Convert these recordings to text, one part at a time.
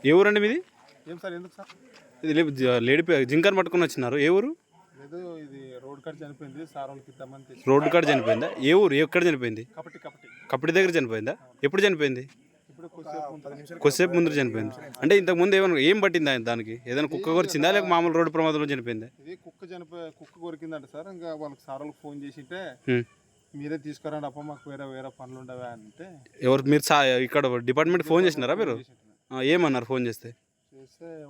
ఏ ఊరండి మీది? ఏం సార్ ఎందుకు సార్? ఇది లేడీ జింకర్ పట్టుకుని వచ్చినారు. ఏ ఊరు? లేదు ఇది రోడ్ కాడ చనిపోయింది సార్ వాళ్ళకి ఇద్దామని. రోడ్డు కాడ చనిపోయిందా? ఏ ఊరు? ఎక్కడ చనిపోయింది? కపటి కపటి కప్పటి దగ్గర చనిపోయిందా? ఎప్పుడు చనిపోయింది? ఇప్పుడు కొద్దిసేపు ముందు చనిపోయింది. అంటే ఇంతకు ముందు ఏమైనా ఏం పట్టిందా దానికి? ఏదైనా కుక్క కొరిచిందా లేక మామూలు రోడ్డు ప్రమాదంలో చనిపోయిందా? ఇది కుక్క కొరికిందంట సార్. ఇంకా వాళ్ళకి సార్ వాళ్ళకి ఫోన్ చేసింటే మీరే తీసుకురండి అప్ప మాకు వేరే పనులు ఉండవా అంటే. ఎవరు మీరు ఇక్కడ డిపార్ట్మెంట్ ఫోన్ చేసినారా మీరు? ఏమన్నారు ఫోన్ చేస్తే?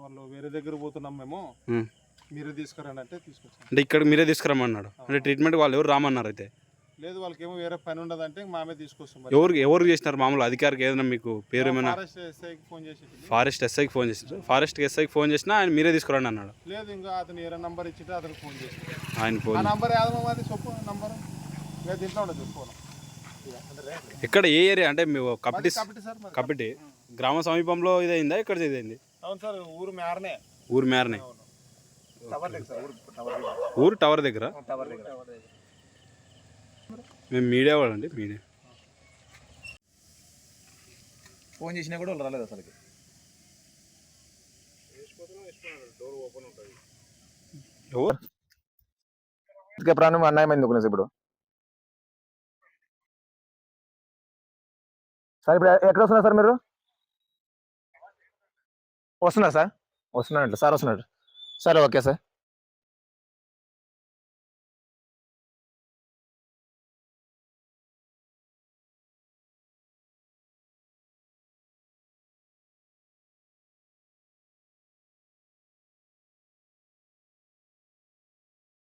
వాళ్ళు వేరే దగ్గర పోతున్నాం మేము, మీరే తీసుకురండి అంటే తీసుకొచ్చాను. అంటే ఇక్కడ మీరే తీసుకురమ్మన్నాడు. అంటే ట్రీట్మెంట్ వాళ్ళు ఎవరు రామన్నారు అయితే? లేదు వాళ్ళకి ఏమో వేరే పని ఉండదు అంటే మామే తీసుకొస్తాం. ఎవరు చేసినారు మామూలు అధికారికి? ఏదైనా మీకు పేరు ఏమైనా? ఫారెస్ట్ ఎస్ఐకి ఫోన్ చేసినారు. ఫారెస్ట్ ఎస్ఐకి ఫోన్ చేసినా ఆయన మీరే తీసుకురండి అన్నాడు. లేదు ఇంకా అతను వేరే నంబర్ ఇచ్చితే అతనికి ఫోన్ చేసి ఆయన ఫోన్ నంబర్ యాదమాది చెప్పు నంబర్ దీంట్లో ఉండదు ఫోన్. ఎక్కడ ఏ ఏరియా అంటే మీ కపటి గ్రామ సమీపంలో ఇదైందా? ఇక్కడ ఇదైంది? అవును సార్ ఊరు మేరనే. ఊరు మేరనే. ఊరు టవర్ దగ్గర. మేము మీడియా వాళ్ళండి. మీడియా ఫోన్ చేసినా కూడా వాళ్ళు రాలేదు అసలుకి. ప్రాణం అన్యాయమైంది ఒక ఇప్పుడు. సార్ ఇప్పుడు ఎక్కడ వస్తున్నారు సార్ మీరు? వస్తున్నారు సార్? వస్తున్నాడు సార్, వస్తున్నాడు. సరే ఓకే సార్.